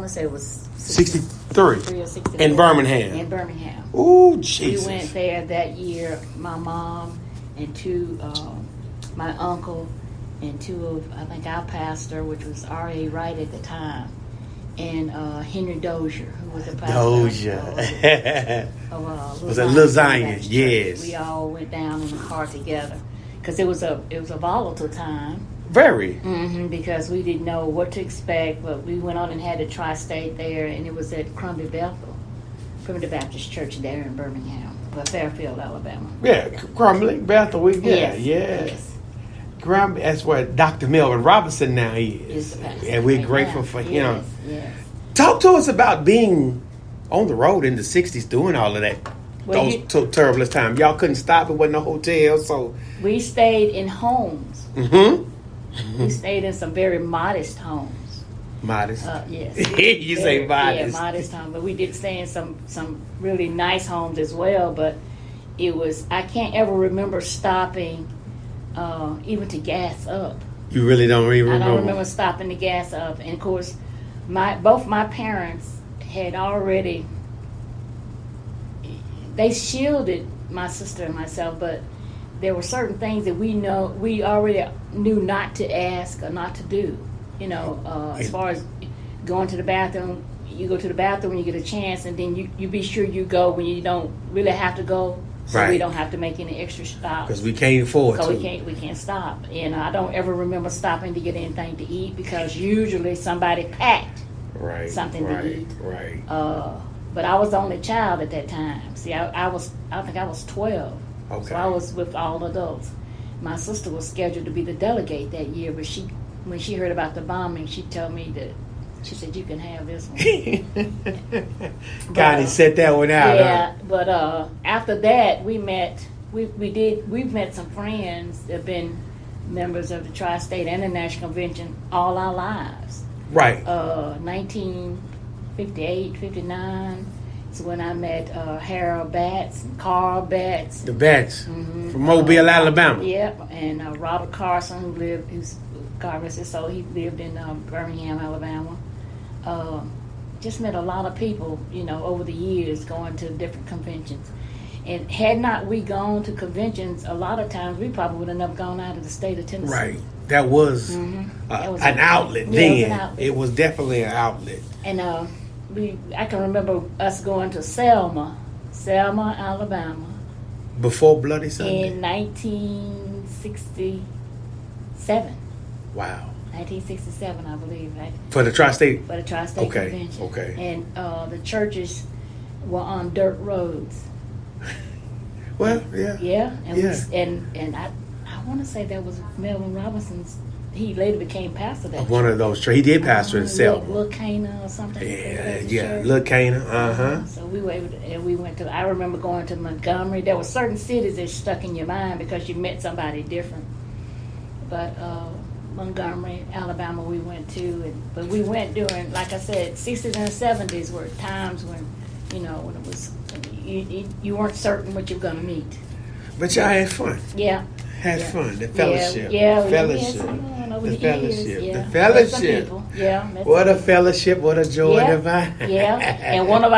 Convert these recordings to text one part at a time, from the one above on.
to say it was 63 or 64. in Birmingham. In Birmingham. Ooh, Jesus. We went there that year. My mom and my uncle and two of, I think, our pastor, which was R.A. Wright at the time, and Henry Dozier, who was a pastor. Dozier. Was a Little Zion, yes. We all went down in the car together because it was a volatile time. Very. Because we didn't know what to expect, but we went on and had a tri-state there, and it was at Crumbly Bethel, Primitive Baptist Church there in Birmingham, Fairfield, Alabama. Yeah, Crumbly Bethel. Yes. That's where Dr. Melvin Robinson now is. And we're grateful for him. Yes. Talk to us about being on the road in the 60s doing all of that. Those terrible times. Y'all couldn't stop. It wasn't no hotel, so... We stayed in homes. We stayed in some very modest homes. Modest? Yes. You say modest. Yeah, modest homes. But we did stay in some really nice homes as well, but it was... I can't ever remember stopping... even to gas up. You really don't even remember? I don't remember stopping to gas up. And of course, both my parents had already, they shielded my sister and myself, but there were certain things that we already knew not to ask or not to do. As far as going to the bathroom, you go to the bathroom when you get a chance, and then you be sure you go when you don't really have to go. So we don't have to make any extra stops. Because we can't afford to. We can't stop. And I don't ever remember stopping to get anything to eat because usually somebody packed something to eat. Right. But I was the only child at that time. See, I think I was 12. Okay. So I was with all adults. My sister was scheduled to be the delegate that year, but when she heard about the bombing, she told me that. She said, "You can have this one." God, set that one out. Yeah, but after that, we've met some friends that have been members of the Tri-State and the National Convention all our lives. Right. 1958, 59 is when I met Harold Batts and Carl Batts. The Batts from Mobile, Alabama. Yep, and Robert Carson, who's God rest his soul, he lived in Birmingham, Alabama. Just met a lot of people, over the years going to different conventions. And had not we gone to conventions, a lot of times we probably would have never gone out of the state of Tennessee. Right. That was, an outlet then. It was definitely an outlet. And I can remember us going to Selma, Alabama. Before Bloody Sunday? In 1967. Wow. 1967, I believe. Right? For the Tri-State? For the Tri-State Convention. Okay. And the churches were on dirt roads. Well, yeah. Yeah. And I want to say that was Melvin Robinson's. He later became pastor there. One of those. He did pastor in Selma. Little Cana or something. Yeah. Little Cana. So we were able to, and we went to. I remember going to Montgomery. There were certain cities that stuck in your mind because you met somebody different. But Montgomery, Alabama, we went to, but we went during, like I said, 60s and 70s were times when, when it was you weren't certain what you were going to meet. But y'all had fun. Yeah. Had fun. The fellowship. Yeah. Fellowship. The fellowship. The fellowship. What a fellowship. What a joy divine. Yeah. And one of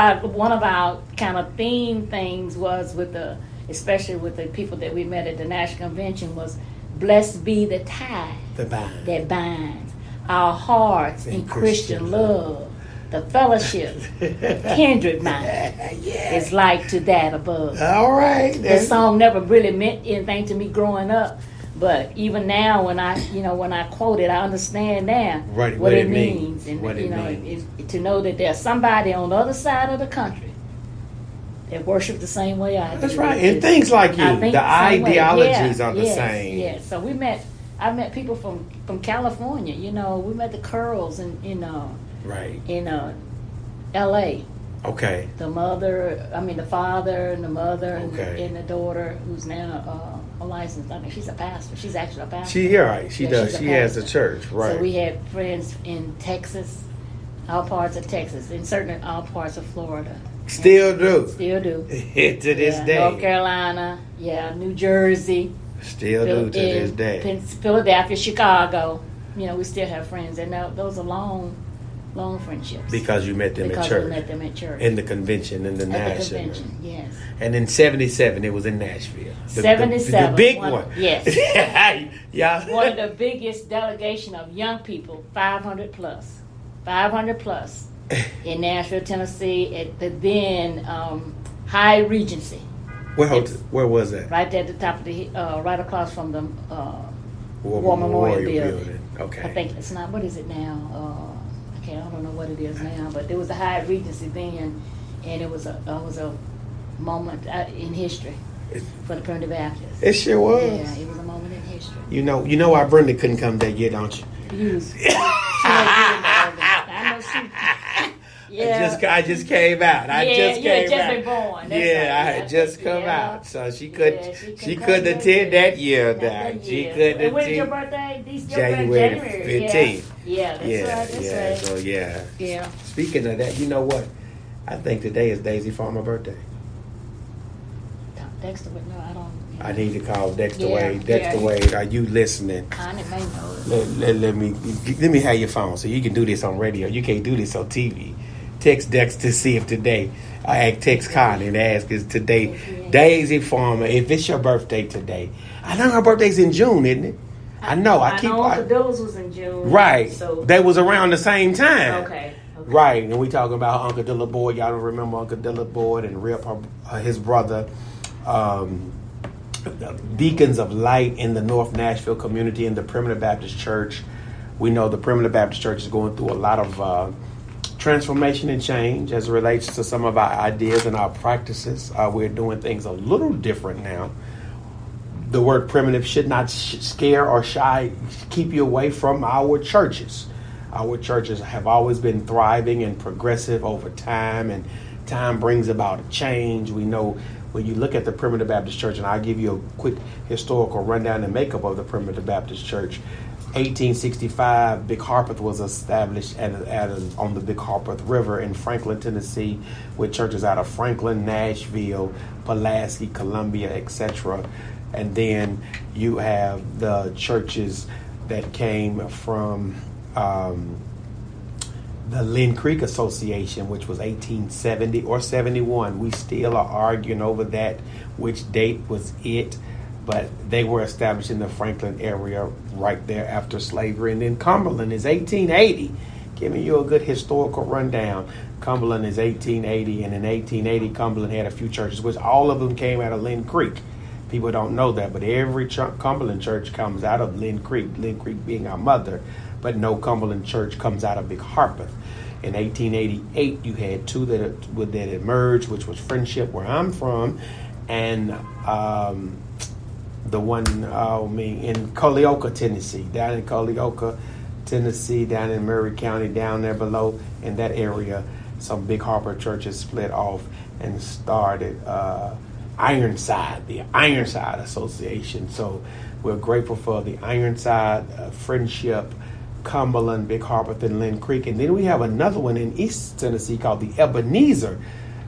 our kind of theme things was especially with the people that we met at the National Convention was, blessed be the tie that binds our hearts in Christian love. The fellowship, kindred mind, is like to that above. All right. The song never really meant anything to me growing up, but even now when I quote it, I understand now what it means. And to know that there's somebody on the other side of the country that worship the same way I do. That's right, and things like you, the ideologies are the same. Yeah, so I met people from California. We met the Curls in L.A. Okay. The father and the mother and the daughter, who's now a licensed. I mean, she's a pastor. She's actually a pastor. She does. She has a church, right? So we had friends in Texas, all parts of Texas, and certainly all parts of Florida. Still do. To this day. North Carolina, New Jersey. Still do to this day. Philadelphia, Chicago. We still have friends, and those are long Long friendships. Because you met them at church. We met them at church. In the convention, in the national. The convention, yes. And in 77, it was in Nashville. 77. The big one. Yes. Yeah. One of the biggest delegation of young people, 500 plus. 500 plus in Nashville, Tennessee, at the then High Regency. Where was that? Right there at the top of the right across from the War Memorial Building. Okay. I think it's not. What is it now? I don't know what it is now, but there was a High Regency then, and it was a moment in history for the Primitive Baptists. It sure was. Yeah, it was a moment in history. You know why Brenda couldn't come that year, don't you? I know she. Yeah. I just came out. I just came out. Been born. That's I right. had just come out, so she couldn't attend that year. She couldn't attend. When is your birthday? January 15th. Yeah, that's right. So yeah. Speaking of that, you know what? I think today is Daisy Farmer's birthday. Dexter, but no, I don't. I need to call Dexter Wade. Dexter Wade, are you listening? I may know. Let me have your phone so you can do this on radio. You can't do this on TV. Text Dexter to see if today. I text Connie and ask is today Daisy Farmer. If it's your birthday today, I know her birthday's in June, isn't it? I know. I know Uncle Dilla's was in June. Right. So they was around the same time. Okay. Right, and we talking about Uncle Dilla Boyd. Y'all don't remember Uncle Dilla Boyd and Rip, his brother. Beacons of light in the North Nashville community in the Primitive Baptist Church. We know the Primitive Baptist Church is going through a lot of transformation and change as it relates to some of our ideas and our practices. We're doing things a little different now. The word primitive should not scare or keep you away from our churches. Our churches have always been thriving and progressive over time, and time brings about a change. We know when you look at the Primitive Baptist Church, and I'll give you a quick historical rundown and makeup of the Primitive Baptist Church. 1865, Big Harpeth was established on the Big Harpeth River in Franklin, Tennessee, with churches out of Franklin, Nashville, Pulaski, Columbia, etc. And then you have the churches that came from the Lynn Creek Association, which was 1870 or 71. We still are arguing over that, which date was it. But they were established in the Franklin area right there after slavery. And then Cumberland is 1880. Giving you a good historical rundown. Cumberland is 1880. And in 1880, Cumberland had a few churches, which all of them came out of Lynn Creek. People don't know that, but every Cumberland church comes out of Lynn Creek being our mother. But no Cumberland church comes out of Big Harpeth. In 1888, you had two that emerged, which was Friendship, where I'm from, and the one in Culleoka, Tennessee. Down in Culleoka, Tennessee, down in Murray County, down there below in that area, some Big Harper churches split off and started Ironside, the Ironside Association. So we're grateful for the Ironside, Friendship, Cumberland, Big Harpeth, and Lynn Creek. And then we have another one in East Tennessee called the Ebenezer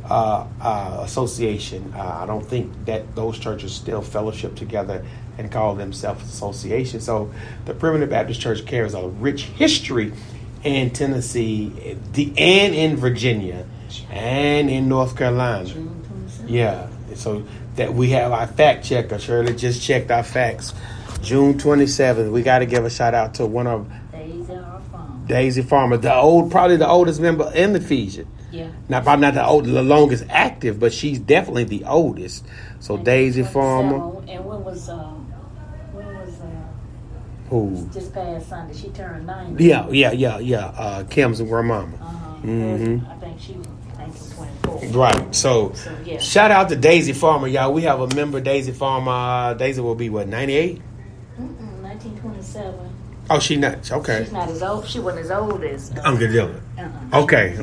Association. I don't think that those churches still fellowship together and call themselves association. So the Primitive Baptist Church carries a rich history in Tennessee and in Virginia and in North Carolina. Yeah. So that we have our fact checker. Shirley just checked our facts. June 27th. We got to give a shout out to one of Daisy Farmer, probably the oldest member in the Ephesian. Yeah. Now, probably not the longest active, but she's definitely the oldest. So Daisy Farmer. And when was who? Just past Sunday, she turned 90. Yeah. Kim's grandmama. Mm-hmm. I think she was 1924. Right. So yeah. Shout out to Daisy Farmer, y'all. We have a member, Daisy Farmer. Daisy will be what, 98? 1927. Oh, she not okay. She's not as old. She wasn't as old as Uncle Dylan. Okay,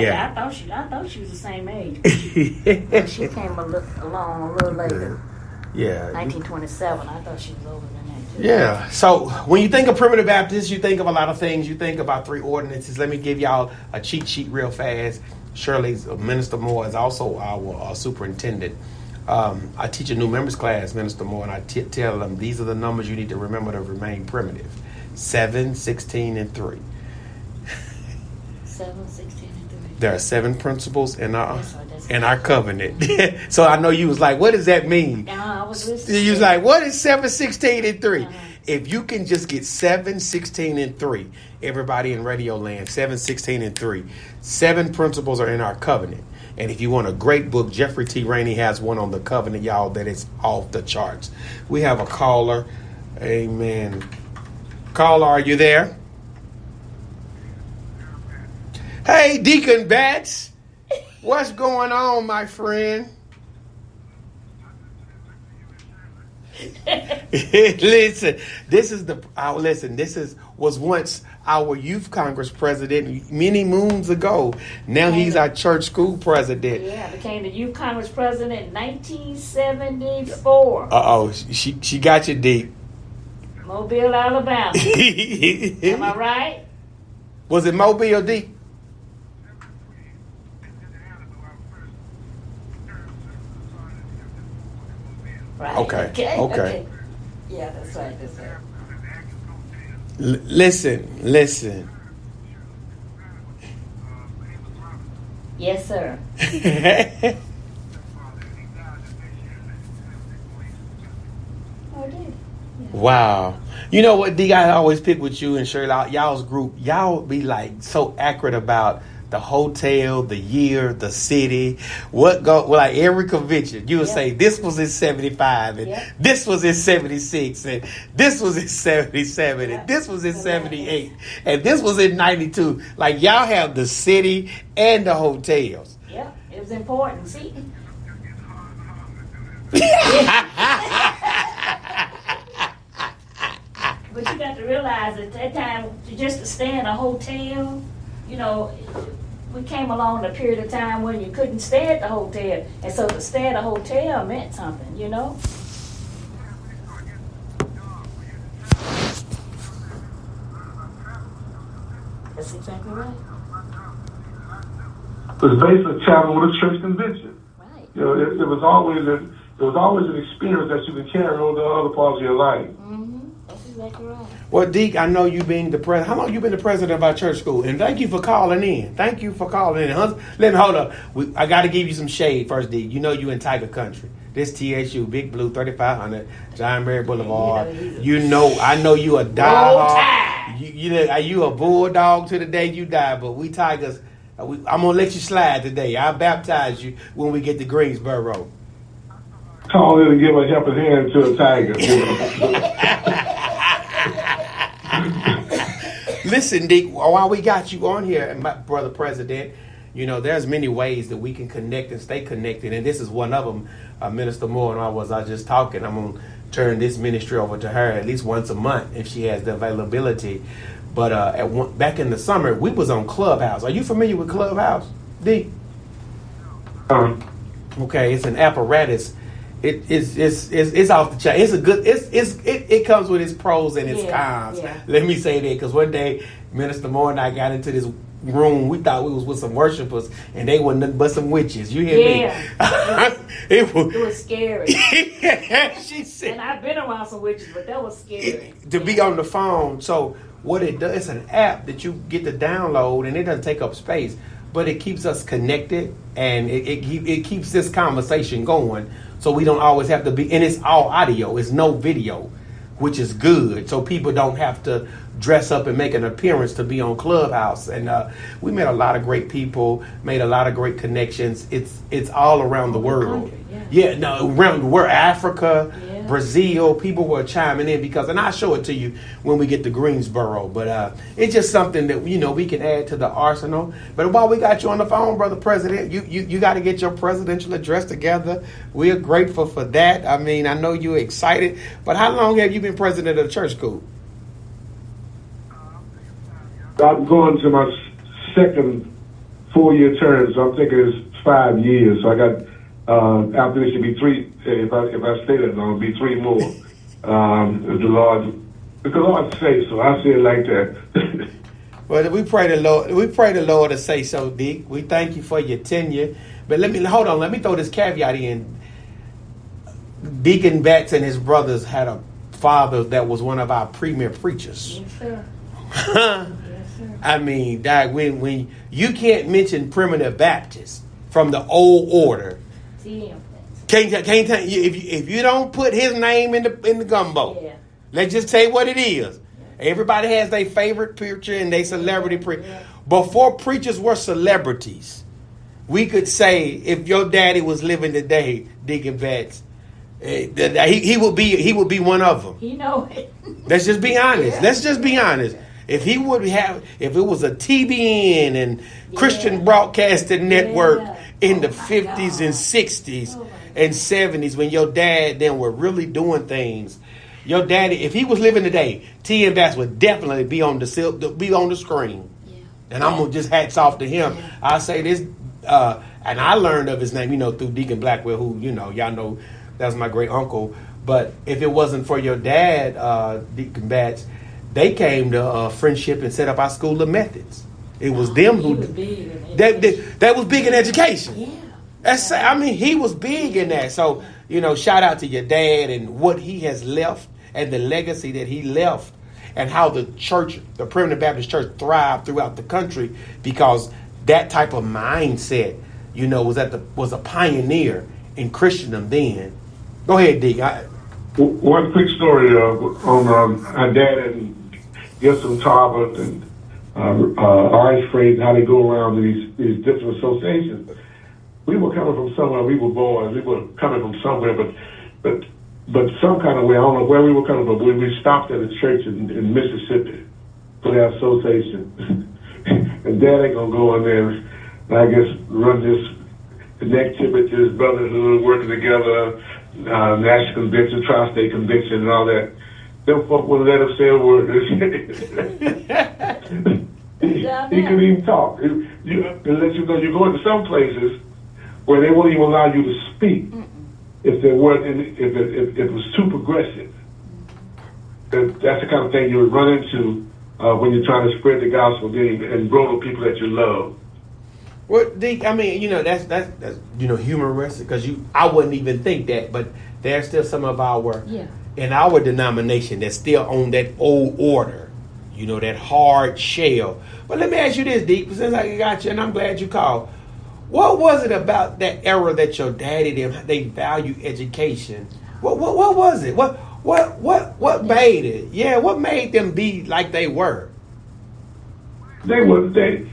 yeah. I thought she was the same age. She came along a little later. Yeah. 1927. I thought she was older than that too. Yeah. So when you think of Primitive Baptists, you think of a lot of things. You think about 3 ordinances. Let me give y'all a cheat sheet real fast. Shirley's Minister Moore is also our superintendent. I teach a new members class, Minister Moore, and I tell them these are the numbers you need to remember to remain primitive. 7, 16, and 3. 7, 16, and 3. There are 7 principles in our That's in our covenant. So I know you was like, what does that mean? I was listening. You was like, what is 7, 16, and 3? If you can just get 7, 16, and 3, everybody in Radio Land, 7, 16, and 3. 7 principles are in our covenant. And if you want a great book, Jeffrey T. Rainey has one on the covenant, y'all, that is off the charts. We have a caller. Amen. Caller, are you there? Hey, Deacon Bats. What's going on, my friend? Listen, this was once our youth congress president many moons ago. Now he's our church school president. Yeah, became the youth congress president in 1974. She got you deep. Mobile, Alabama. Am I right? Was it Mobile deep? Right. Okay. Yeah, that's right. Listen. Yes, sir. Wow. You know what, D? I always pick with you and Shirley, y'all's group. Y'all be like so accurate about the hotel, the year, the city, like every convention. You would say this was in 75 and this was in 76 and this was in 77 and this was in 78 and this was in 92. Like y'all have the city and the hotels. Yeah, it was important. See? But you got to realize at that time, just to stay in a hotel, you know, we came along a period of time when you couldn't stay at the hotel. And so to stay at a hotel meant something, you know? That's exactly right. It's basically traveling with a church convention. Right. You know, it was always an experience that you can carry on to other parts of your life. Mm-hmm. That's exactly right. Well, Deke, I know you being the president. How long you been the president of our church school? And thank you for calling in. Let me hold up. I got to give you some shade first, Deke. You know you in Tiger Country. This TSU, Big Blue, 3500, John Berry Boulevard. I know you a diehard. You a bulldog to the day you die, but we Tigers, I'm going to let you slide today. I'll baptize you when we get to Greensboro. Call in and give a helping hand to a Tiger. Listen, Dick, while we got you on here, my brother president, you know, there's many ways that we can connect and stay connected, and this is one of them. Minister Moore and I was just talking. I'm going to turn this ministry over to her at least once a month if she has the availability. But back in the summer, we was on Clubhouse. Are you familiar with Clubhouse, D? Okay, it's an apparatus. It's off the chain. It's a good. It comes with its pros and its cons. Yeah. Let me say that because one day Minister Moore and I got into this room. We thought we was with some worshipers, and they were nothing but some witches. You hear me? It was scary. She said, and I've been around some witches, but that was scary. To be on the phone. So what it does, it's an app that you get to download, and it doesn't take up space, but it keeps us connected, and it keeps this conversation going. So we don't always have to be, and it's all audio. It's no video, which is good. So people don't have to dress up and make an appearance to be on Clubhouse. And we met a lot of great people, made a lot of great connections. It's all around the world. Around the world, Africa, Brazil. People were chiming in because, and I'll show it to you when we get to Greensboro. But it's just something that we can add to the arsenal. But while we got you on the phone, Brother President, you got to get your presidential address together. We are grateful for that. I mean, I know you're excited. But how long have you been president of the church school? I'm going to my second 4-year term, so I'm thinking it's 5 years. So I got after this should be 3. If I stay that long, it'll be 3 more. If the Lord say so. I say it like that. Well, we pray the Lord. We pray the Lord to say so, Deke. We thank you for your tenure. But let me throw this caveat in. Deacon Batts and his brothers had a father that was one of our premier preachers. Yes, sir. sir. I mean, Doc, when you can't mention Primitive Baptist from the old order, can't if you don't put his name in the gumbo. Yeah. Let's just say what it is. Everybody has their favorite preacher and their celebrity preacher. Yeah. Before preachers were celebrities, we could say if your daddy was living today, Deacon Betts, he would be one of them. You know it. Let's just be honest. Let's just be honest. If it was a TBN and Christian Broadcasting Network in the 50s and 60s and 70s, when your dad then were really doing things, your daddy, if he was living today, T.M. Bass would definitely be on the screen. Yeah. And I'm gonna just hats off to him. Yeah. I say this, and I learned of his name, through Deacon Blackwell, who y'all know that's my great uncle. But if it wasn't for your dad, Deacon Batts, they came to Friendship and set up our School of Methods. It was them who that was big in education. Yeah. He was big in that. So shout out to your dad and what he has left and the legacy that he left, and how the church, the Primitive Baptist Church, thrived throughout the country because that type of mindset, was a pioneer in Christendom then. Go ahead, Deke. One quick story on my dad and Gibson Talbot and Orange Freight and how they go around these different associations. We were coming from somewhere. We were boys. We were coming from somewhere, but some kind of way. I don't know where we were coming from. But we stopped at a church in Mississippi for their association, and Dad ain't gonna go in there and I guess run this connectivity, brotherhood, working together, national convention, tri-state convention, and all that. Them folk wouldn't let us say a word. He couldn't even talk. Unless you go into some places where they won't even allow you to speak if there weren't, if it was too progressive. That's the kind of thing you would run into when you're trying to spread the gospel and grow the people that you love. Well, Deke, that's humorous because I wouldn't even think that, but there's still some of in our denomination that's still on that old order, that hard shell. But let me ask you this, Deke, since I got you, and I'm glad you called. What was it about that era that your daddy they value education? What was it? What made it? Yeah, what made them be like they were? One thing,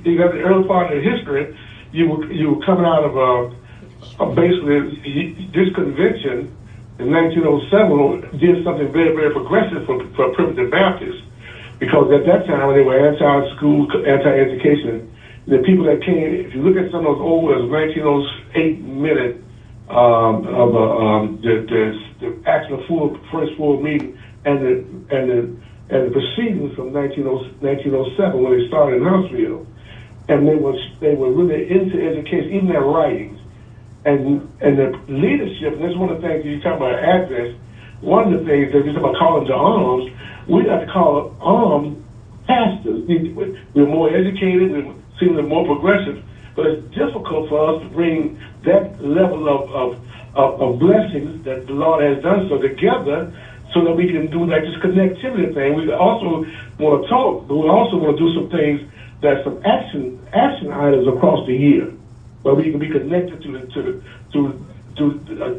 you got the early part of history, you were coming out of basically this convention in 1907 did something very, very progressive for Primitive Baptists, because at that time they were anti-school, anti-education. The people that came, if you look at some of those old 1908 minute the actual first full meeting and the proceedings from 1907 when they started in Huntsville, and they were really into education, even their writings, and the leadership. And this is one of the things you talk about address. One of the things that you talk about calling to arms, we have to call arms pastors. We're more educated. We seem more progressive, but it's difficult for us to bring that level of blessings that the Lord has done so together, so that we can do like this connectivity thing. We also want to talk, but we also want to do some things that's some action items across the year, where we can be connected to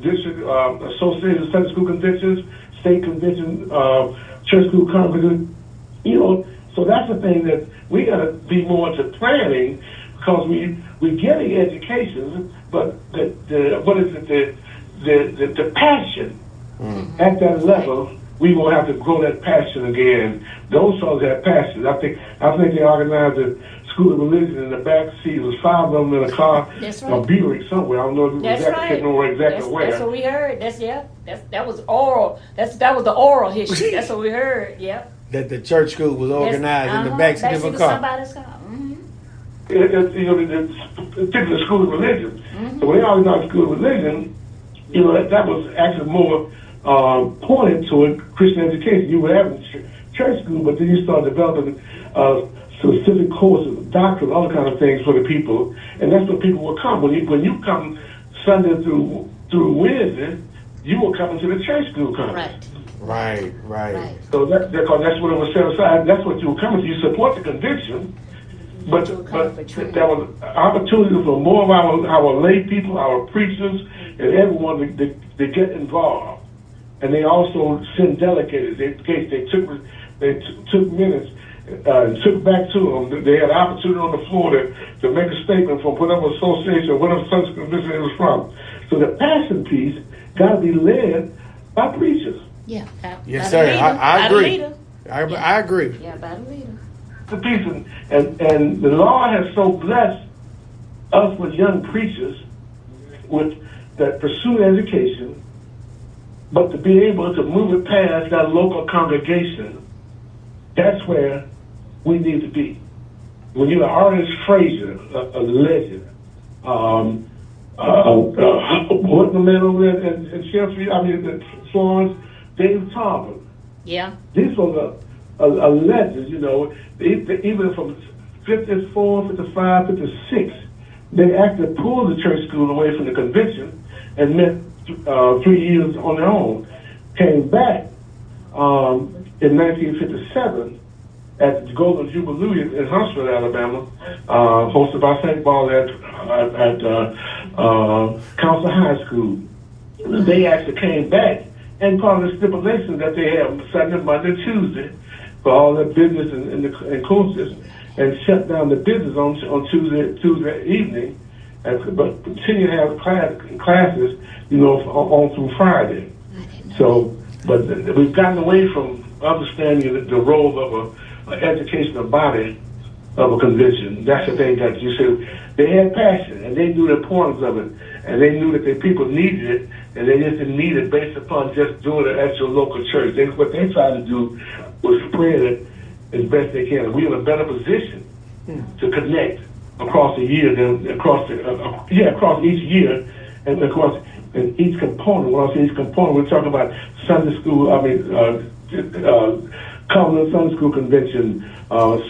district associated Sunday school conventions, state conventions, church school conferences. So that's the thing that we got to be more into planning, because we're getting education, but the passion at that level, we will have to grow that passion again. Those folks have passion. I think they organized a school of religion in the back seat. There was 5 of them in a car, a Buick somewhere. I don't know if it was exactly where. That's what we heard. That was oral. That was the oral history. That's what we heard. Yep. That the church school was organized in the back seat of a car. Somebody's car. It's particular school of religion. So when they organized school of religion, that was actually more pointed toward Christian education. You were having church school, but then you start developing specific courses, doctrine, other kind of things for the people, and that's what people will come. When you come Sunday through Wednesday, you will come into the church school conference. Right. So that's what it was set aside. That's what you were coming to. You support the convention, but there was opportunity for more of our lay people, our preachers, and everyone to get involved. And they also sent delegates. They took minutes. Took back to them. They had opportunity on the floor to make a statement from whatever association, whatever Sunday school convention it was from. So the passion piece got to be led by preachers. Yeah. Yes, sir. I agree. I agree. Yeah, by the leader. The piece, and the Lord has so blessed us with young preachers that pursue education, but to be able to move it past that local congregation, that's where we need to be. When you're Artist Frazier, a legend, what the man over there in Sheffield, Florence, Dave Talbot. Yeah. These were a legend, even from 54, 55, 56, they actually pulled the church school away from the convention and met 3 years on their own. Came back in 1957 at the Golden Jubilee in Huntsville, Alabama, hosted by St. Paul at Council High School. They actually came back, and part of the stipulation that they had Sunday, Monday, Tuesday for all their business and courses, and shut down the business on Tuesday evening, but continue to have classes, on through Friday. So, but we've gotten away from understanding the role of an educational body of a convention. That's the thing that you said. They had passion, and they knew the importance of it, and they knew that the people needed it, and they just didn't need it based upon just doing it at your local church. What they tried to do was spread it as best they can. We're in a better position to connect across the year than across each year, and across in each component. When I say each component, we're talking about Sunday school. Covenant Sunday School Convention,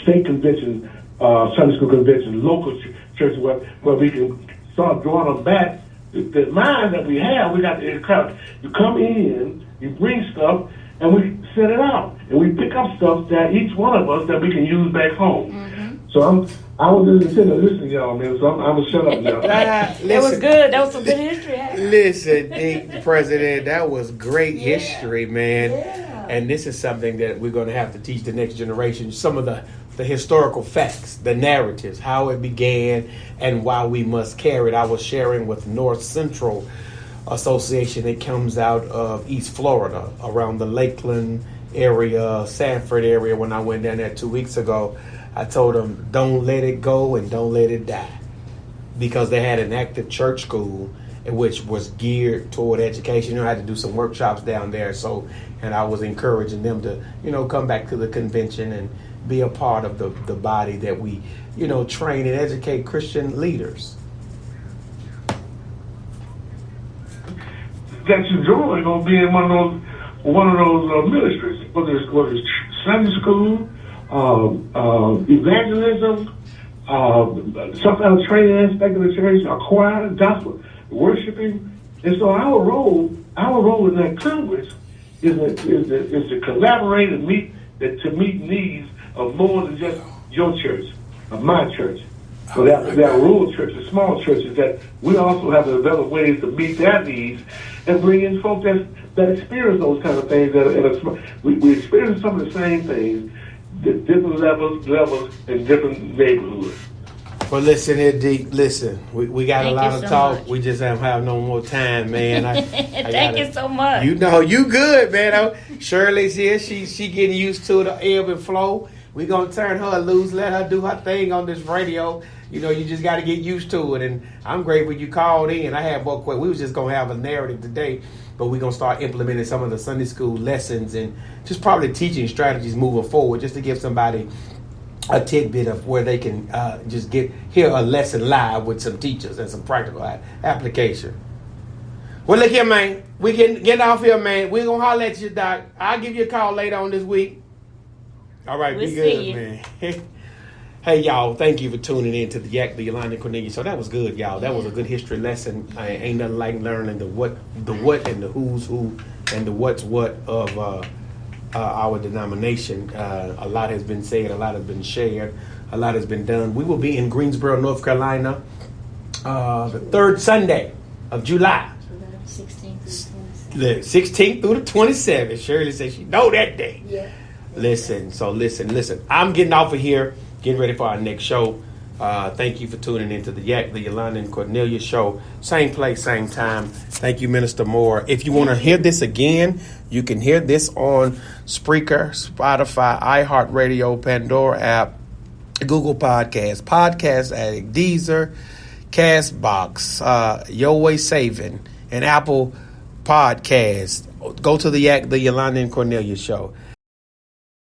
State Convention, Sunday School Convention, local churches where we can start drawing them back. The mind that we have, we got to you come in, you bring stuff, and we set it out, and we pick up stuff that each one of us that we can use back home. Mm-hmm. So I was just sitting there listening, y'all, man. So I'm gonna shut up now. That was good. That was some good history. Listen, Dick, President, that was great history, man. Yeah. And this is something that we're going to have to teach the next generation. Some of the historical facts, the narratives, how it began, and why we must carry it. I was sharing with North Central Association. It comes out of East Florida, around the Lakeland area, Sanford area. When I went down there 2 weeks ago, I told them, don't let it go and don't let it die. Because they had an active church school which was geared toward education. I had to do some workshops down there. And I was encouraging them to, come back to the convention and be a part of the body that we, train and educate Christian leaders. That you're going to be in one of those ministries, whether it's Sunday school, evangelism, some kind of training aspect of the church, a choir, gospel, worshiping. And so our role in that Congress is to collaborate and meet needs of more than just your church, of my church. So that rural churches, small churches, that we also have to develop ways to meet their needs and bring in folks that experience those kind of things. We experience some of the same things, different levels in different neighborhoods. Well, listen here, Deke. Listen, we got a lot of talk. Much. We just don't have no more time, man. Thank you so much. You good, man. Shirley's here. She getting used to the ebb and flow. We gonna turn her loose, let her do her thing on this radio. You just got to get used to it. And I'm grateful you called in. I had more questions. We was just gonna have a narrative today, but we're gonna start implementing some of the Sunday school lessons and just probably teaching strategies moving forward, just to give somebody a tidbit of where they can just hear a lesson live with some teachers and some practical application. Well, look here, man. We can get off here, man. We're going to holler at you, Doc. I'll give you a call later on this week. All right, we'll be good, man. Hey, y'all, thank you for tuning in to the Yolanda and Cornelius. So that was good, y'all. That was a good history lesson. Ain't nothing like learning the what and the who's who and the what's what of our denomination. A lot has been said, a lot has been shared, a lot has been done. We will be in Greensboro, North Carolina, the third Sunday of July. The 16th through the 27th. Shirley says she know that day. Yeah. Listen. I'm getting off of here, getting ready for our next show. Thank you for tuning into the Yolanda and Cornelius show. Same place, same time. Thank you, Minister Moore. If you want to hear this again, you can hear this on Spreaker, Spotify, iHeartRadio, Pandora app, Google Podcasts, Podcast Addict, Deezer, Castbox, Your Way Saving, and Apple Podcast. Go to the Yolanda and Cornelius show.